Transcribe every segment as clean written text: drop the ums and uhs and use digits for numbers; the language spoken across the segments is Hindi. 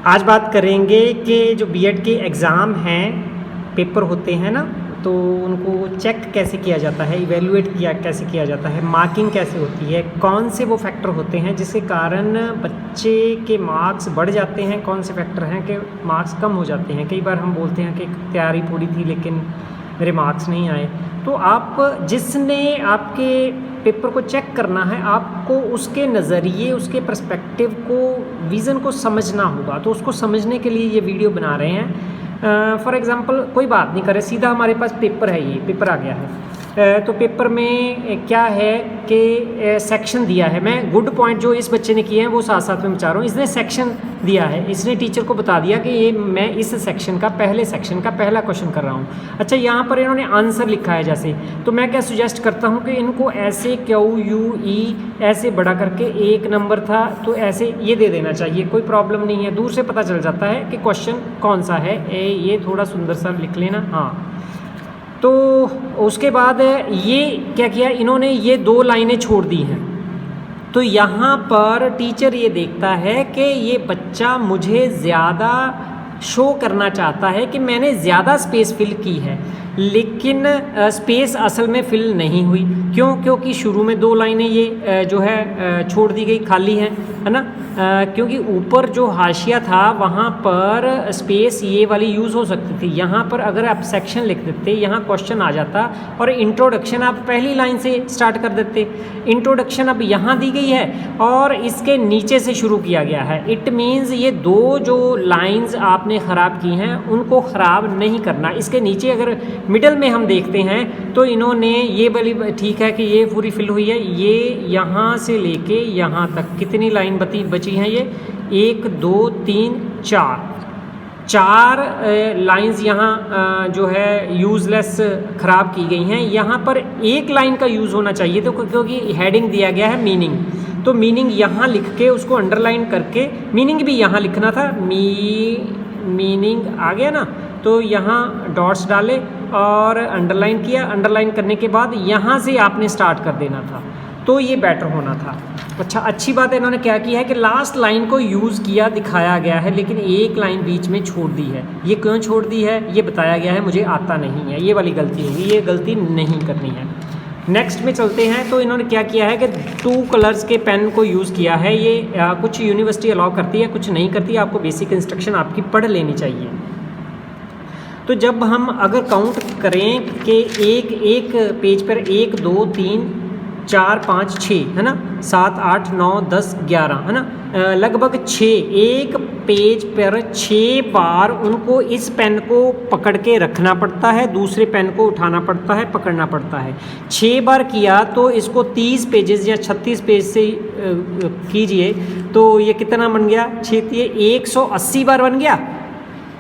आज बात करेंगे कि जो बीएड के एग्ज़ाम हैं, पेपर होते हैं ना, तो उनको चेक कैसे किया जाता है, इवेलुएट किया कैसे किया जाता है, मार्किंग कैसे होती है, कौन से वो फैक्टर होते हैं जिसके कारण बच्चे के मार्क्स बढ़ जाते हैं, कौन से फैक्टर हैं कि मार्क्स कम हो जाते हैं। कई बार हम बोलते हैं कि तैयारी पूरी थी लेकिन मेरे मार्क्स नहीं आए। तो आप जिसने आपके पेपर को चेक करना है, आपको उसके नज़रिए, उसके पर्सपेक्टिव को, विज़न को समझना होगा। तो उसको समझने के लिए ये वीडियो बना रहे हैं। फॉर एग्ज़ाम्पल कोई बात नहीं करे, सीधा हमारे पास पेपर है, ये पेपर आ गया है। तो पेपर में क्या है कि सेक्शन दिया है। मैं गुड पॉइंट जो इस बच्चे ने किए हैं वो साथ साथ में बता रहा हूँ। इसने सेक्शन दिया है, इसने टीचर को बता दिया कि ये मैं इस सेक्शन का पहला क्वेश्चन कर रहा हूँ। अच्छा, यहाँ पर इन्होंने आंसर लिखा है जैसे, तो मैं क्या सुजेस्ट करता हूँ कि इनको ऐसे QUE ऐसे बड़ा करके, एक नंबर था तो ऐसे ये दे देना चाहिए, कोई प्रॉब्लम नहीं है। दूर से पता चल जाता है कि क्वेश्चन कौन सा है। ये थोड़ा सुंदर सा लिख लेना। हाँ, तो उसके बाद ये क्या किया इन्होंने, ये 2 लाइनें छोड़ दी हैं। तो यहाँ पर टीचर ये देखता है कि ये बच्चा मुझे ज़्यादा शो करना चाहता है कि मैंने ज़्यादा स्पेस फिल की है, लेकिन स्पेस असल में फिल नहीं हुई। क्यों? क्योंकि शुरू में 2 लाइनें ये जो है छोड़ दी गई, खाली हैं, है ना। क्योंकि ऊपर जो हाशिया था वहाँ पर स्पेस ये वाली यूज़ हो सकती थी। यहाँ पर अगर आप सेक्शन लिख देते, यहाँ क्वेश्चन आ जाता और इंट्रोडक्शन आप पहली लाइन से स्टार्ट कर देते। इंट्रोडक्शन अब यहाँ दी गई है और इसके नीचे से शुरू किया गया है। इट मीन्स ये 2 जो लाइंस आपने ख़राब की हैं उनको ख़राब नहीं करना। इसके नीचे अगर मिडल में हम देखते हैं तो इन्होंने ये वाली, ठीक है कि ये पूरी फिल हुई है, ये यहाँ से लेके यहाँ तक कितनी लाइन बची हैं, ये 1 2 3 4 लाइंस यहाँ जो है यूज़लेस ख़राब की गई हैं। यहाँ पर एक लाइन का यूज़ होना चाहिए, तो क्योंकि हेडिंग दिया गया है मीनिंग, तो मीनिंग यहाँ लिख के उसको अंडरलाइन करके, मीनिंग भी यहाँ लिखना था, मीनिंग आ गया ना, तो यहाँ डॉट्स डाले और अंडरलाइन किया। अंडरलाइन करने के बाद यहाँ से आपने स्टार्ट कर देना था, तो ये बेटर होना था। अच्छा, अच्छी बात है इन्होंने क्या किया है कि लास्ट लाइन को यूज़ किया, दिखाया गया है, लेकिन एक लाइन बीच में छोड़ दी है। ये क्यों छोड़ दी है ये बताया गया है, मुझे आता नहीं है, ये वाली गलती होगी, ये गलती नहीं करनी है। नेक्स्ट में चलते हैं। तो इन्होंने क्या किया है कि 2 कलर्स के पेन को यूज़ किया है। ये कुछ यूनिवर्सिटी अलाउ करती है, कुछ नहीं करती है। आपको बेसिक इंस्ट्रक्शन आपकी पढ़ लेनी चाहिए। तो जब हम अगर काउंट करें कि एक पेज पर 1 2 3 4 5 6 है ना, 7 8 9 10 11 है ना, लगभग 6, एक पेज पर 6 बार उनको इस पेन को पकड़ के रखना पड़ता है, दूसरे पेन को उठाना पड़ता है, पकड़ना पड़ता है। 6 बार किया तो इसको 30 पेजेस या 36 पेज से कीजिए, तो ये कितना बन गया? 180 बार बन गया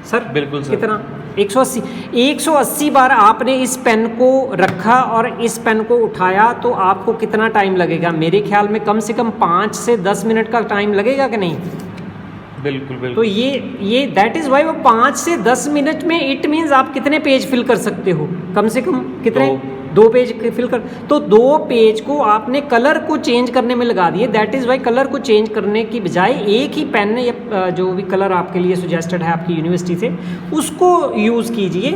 सर। बिल्कुल सर। कितना? 180 बार आपने इस पेन को रखा और इस पेन को उठाया, तो आपको कितना टाइम लगेगा? मेरे ख्याल में कम से कम 5 से 10 मिनट का टाइम लगेगा कि नहीं? बिल्कुल बिल्कुल। तो ये दैट इज़ वाई वो 5 से 10 मिनट में, इट मीन्स आप कितने पेज फिल कर सकते हो? कम से कम कितने? 2 पेज फिल कर, तो 2 पेज को आपने कलर को चेंज करने में लगा दिए। दैट इज़ वाई कलर को चेंज करने की बजाय एक ही पेन या जो भी कलर आपके लिए सजेस्टेड है आपकी यूनिवर्सिटी से, उसको यूज़ कीजिए।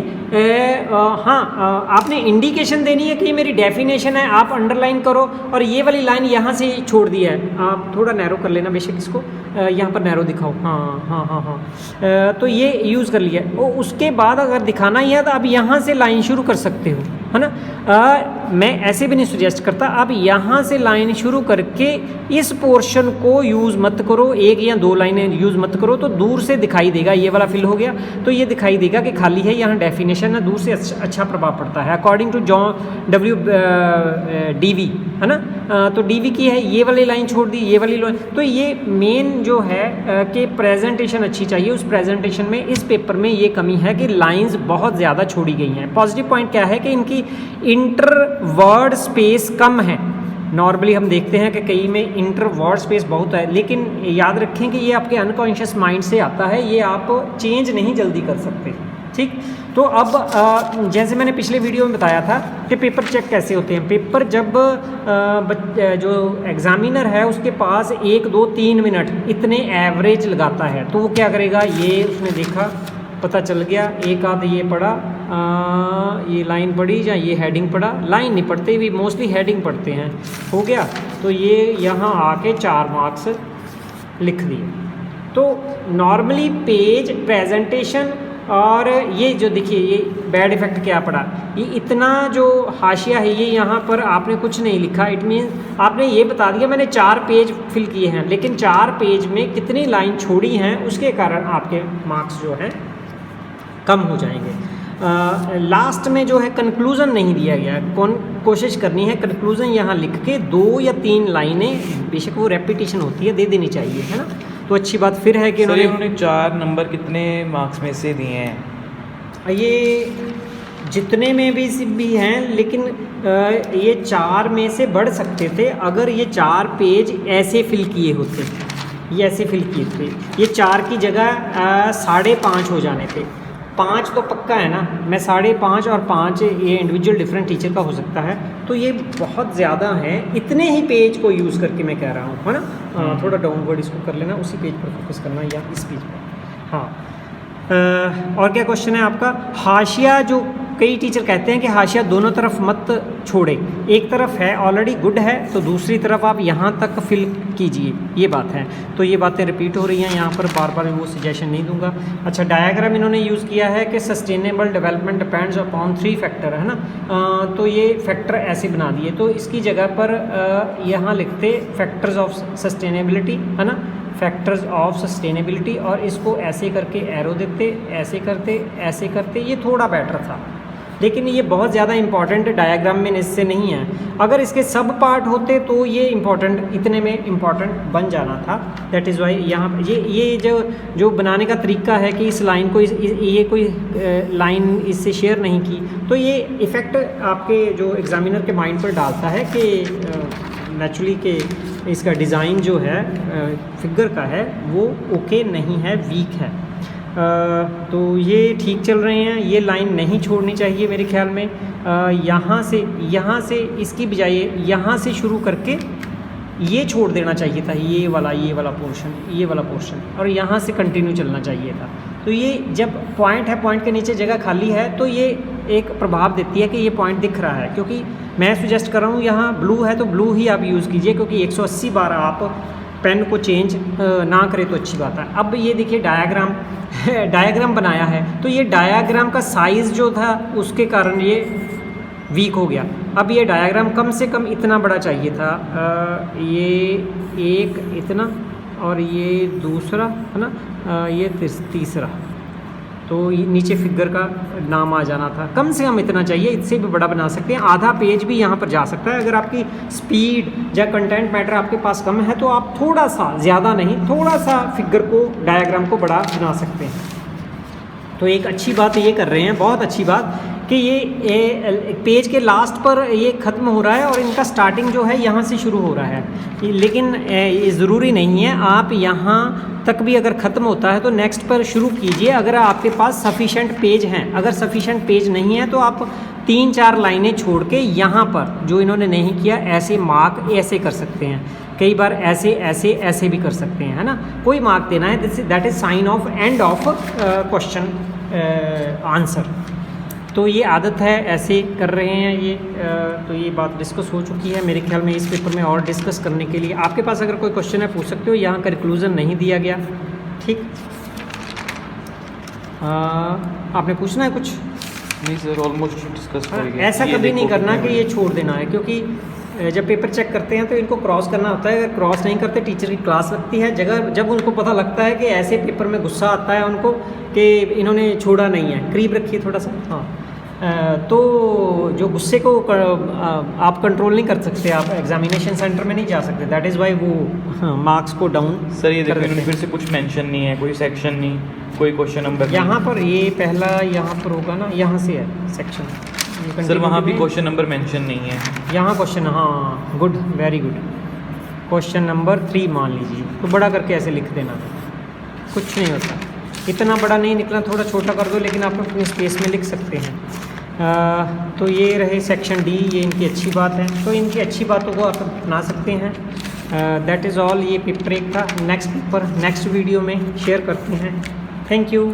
हाँ, आपने इंडिकेशन देनी है कि ये मेरी डेफिनेशन है, आप अंडरलाइन करो, और ये वाली लाइन यहाँ से छोड़ दी है। आप थोड़ा नैरो कर लेना, बेशक इसको यहाँ पर नैरो दिखाओ। हाँ, तो ये यूज़ कर लिया। उसके बाद अगर दिखाना ही है तो अब यहाँ से लाइन शुरू कर सकते हो, है ना। मैं ऐसे भी नहीं सुजेस्ट करता, अब यहाँ से लाइन शुरू करके इस पोर्शन को यूज़ मत करो, 1 या 2 लाइनें यूज़ मत करो, तो दूर से दिखाई देगा। ये वाला फिल हो गया तो ये दिखाई देगा कि खाली है, यहाँ डेफिनेशन है, दूर से अच्छा प्रभाव पड़ता है। अकॉर्डिंग टू जॉन DV, है ना। तो DV की है, ये वाली लाइन छोड़ दी, ये वाली लाइन। तो ये मेन जो है कि प्रेजेंटेशन अच्छी चाहिए। उस प्रेजेंटेशन में इस पेपर में ये कमी है कि लाइंस बहुत ज़्यादा छोड़ी गई हैं। पॉजिटिव पॉइंट क्या है कि इनकी इंटर वर्ड स्पेस कम है। नॉर्मली हम देखते हैं कि कई में इंटर वर्ड स्पेस बहुत है, लेकिन याद रखें कि ये आपके अनकॉन्शियस माइंड से आता है, ये आप चेंज नहीं जल्दी कर सकते। ठीक, तो अब जैसे मैंने पिछले वीडियो में बताया था कि पेपर चेक कैसे होते हैं। पेपर जब जो एग्ज़ामिनर है उसके पास 1 2 3 मिनट इतने एवरेज लगाता है, तो वो क्या करेगा, ये उसने देखा, पता चल गया, एक आध ये पढ़ा, ये लाइन पढ़ी या ये हेडिंग पढ़ा, लाइन नहीं पढ़ते भी, मोस्टली हेडिंग पढ़ते हैं, हो गया, तो ये यहाँ आके 4 मार्क्स लिख दिए। तो नॉर्मली पेज प्रेजेंटेशन और ये जो देखिए ये बैड इफ़ेक्ट क्या पड़ा, ये इतना जो हाशिया है ये यहाँ पर आपने कुछ नहीं लिखा, इट मीन्स आपने ये बता दिया मैंने 4 पेज फिल किए हैं, लेकिन 4 पेज में कितनी लाइन छोड़ी हैं उसके कारण आपके मार्क्स जो हैं कम हो जाएंगे। लास्ट में जो है कंक्लूज़न नहीं दिया गया, कोशिश करनी है कंक्लूज़न यहाँ लिख के 2 या 3 लाइनें, बेशक वो रेपिटेशन होती है, दे देनी चाहिए, है ना। तो अच्छी बात फिर है कि उन्होंने 4 नंबर कितने मार्क्स में से दिए हैं? ये जितने में भी हैं, लेकिन ये 4 में से बढ़ सकते थे अगर ये 4 पेज ऐसे फिल किए होते, ये ऐसे फिल किए थे, ये 4 की जगह 5.5 हो जाने थे। 5 तो पक्का है ना, मैं 5.5 और 5 ये इंडिविजुअल डिफरेंट टीचर का हो सकता है, तो ये बहुत ज़्यादा है। इतने ही पेज को यूज़ करके मैं कह रहा हूँ, है ना। थोड़ा डाउनवर्ड इसको कर लेना, उसी पेज पर फोकस करना या इस पेज पर। हाँ, और क्या क्वेश्चन है आपका? हाशिया, जो कई टीचर कहते हैं कि हाशिया दोनों तरफ मत छोड़े, एक तरफ है ऑलरेडी गुड है तो दूसरी तरफ आप यहाँ तक फिल कीजिए, ये बात है। तो ये बातें रिपीट हो रही हैं यहाँ पर, बार बार वो सजेशन नहीं दूंगा। अच्छा, डायग्राम इन्होंने यूज़ किया है कि sustainable development depends upon 3 factor, है ना। तो ये फैक्टर ऐसे बना दिए, तो इसकी जगह पर यहाँ लिखते फैक्टर्स ऑफ सस्टेनेबिलिटी, है ना, फैक्टर्स ऑफ सस्टेनेबिलिटी, और इसको ऐसे करके एरो देते, ऐसे करते, ऐसे करते, ये थोड़ा बेटर था। लेकिन ये बहुत ज़्यादा इंपॉर्टेंट डायग्राम में इससे नहीं है। अगर इसके सब पार्ट होते तो ये इंपॉर्टेंट, इतने में इंपॉर्टेंट बन जाना था। दैट इज़ वाई यहाँ ये जो बनाने का तरीका है कि इस लाइन को ये कोई लाइन इससे शेयर नहीं की, तो ये इफ़ेक्ट आपके जो एग्ज़ामिनर के माइंड पर डालता है कि नेचुरली कि इसका डिज़ाइन जो है फिगर का है वो ओके नहीं है, वीक है। तो ये ठीक चल रहे हैं, ये लाइन नहीं छोड़नी चाहिए मेरे ख्याल में। यहाँ से इसकी बजाय यहाँ से शुरू करके ये छोड़ देना चाहिए था, ये वाला पोर्शन, और यहाँ से कंटिन्यू चलना चाहिए था। तो ये जब पॉइंट है, पॉइंट के नीचे जगह खाली है, तो ये एक प्रभाव देती है कि ये पॉइंट दिख रहा है। क्योंकि मैं सजेस्ट कर रहा हूँ यहाँ ब्लू है तो ब्लू ही आप यूज़ कीजिए, क्योंकि 180 बार आप पेन को चेंज ना करें तो अच्छी बात है। अब ये देखिए डायग्राम बनाया है, तो ये डायग्राम का साइज़ जो था उसके कारण ये वीक हो गया। अब ये डायग्राम कम से कम इतना बड़ा चाहिए था, ये एक इतना और ये दूसरा, है ना, ये तीसरा, तो नीचे फिगर का नाम आ जाना था। कम से कम इतना चाहिए, इससे भी बड़ा बना सकते हैं। आधा पेज भी यहाँ पर जा सकता है। अगर आपकी स्पीड या कंटेंट मैटर आपके पास कम है तो आप थोड़ा सा, ज़्यादा नहीं, थोड़ा सा फिगर को, डायग्राम को बड़ा बना सकते हैं। तो एक अच्छी बात ये कर रहे हैं, बहुत अच्छी बात, कि ये पेज के लास्ट पर ये ख़त्म हो रहा है और इनका स्टार्टिंग जो है यहाँ से शुरू हो रहा है। लेकिन ये ज़रूरी नहीं है, आप यहाँ तक भी अगर ख़त्म होता है तो नेक्स्ट पर शुरू कीजिए, अगर आपके पास सफिशेंट पेज हैं। अगर सफिशेंट पेज नहीं है तो आप 3-4 लाइनें छोड़ के यहाँ पर, जो इन्होंने नहीं किया, ऐसे मार्क ऐसे कर सकते हैं। कई बार ऐसे ऐसे ऐसे भी कर सकते हैं, है ना। कोई मार्क देना है, that is sine of end of question answer. तो ये आदत है, ऐसे कर रहे हैं ये। तो ये बात डिस्कस हो चुकी है मेरे ख्याल में। इस पेपर में और डिस्कस करने के लिए आपके पास अगर कोई क्वेश्चन है पूछ सकते हो। यहाँ कंक्लूजन नहीं दिया गया, ठीक। आपने पूछना है कुछ? नहीं सर, ऑलमोस्ट डिस्कस हो गया। ऐसा कभी नहीं करना कि ये छोड़ देना है, क्योंकि जब पेपर चेक करते हैं तो इनको क्रॉस करना होता है। अगर क्रॉस नहीं करते, टीचर की क्लास लगती है, जब उनको पता लगता है कि ऐसे पेपर में गुस्सा आता है उनको कि इन्होंने छोड़ा नहीं है, करीब रखिए थोड़ा सा, हाँ। तो जो गुस्से को आप कंट्रोल नहीं कर सकते, आप एग्जामिनेशन सेंटर में नहीं जा सकते, दैट इज़ वाई वो मार्क्स को डाउन। सर ये देखो, इन्होंने फिर से कुछ मेंशन नहीं है, कोई सेक्शन नहीं, कोई क्वेश्चन नंबर यहाँ पर, ये पहला यहाँ पर होगा ना, यहाँ से है सेक्शन। सर वहाँ भी क्वेश्चन नंबर मेंशन नहीं है। यहाँ क्वेश्चन, हाँ, good, very good. Question number 3 मान लीजिए, तो बड़ा करके ऐसे लिख देना, कुछ नहीं होता। इतना बड़ा नहीं निकला, थोड़ा छोटा कर दो, लेकिन आप अपनी स्पेस में लिख सकते हैं। तो ये रहे सेक्शन डी, ये इनकी अच्छी बात है, तो इनकी अच्छी बातों को आप अपना सकते हैं। दैट इज़ ऑल, ये पेपर 1 था। नेक्स्ट पेपर नेक्स्ट वीडियो में शेयर करते हैं। Thank you.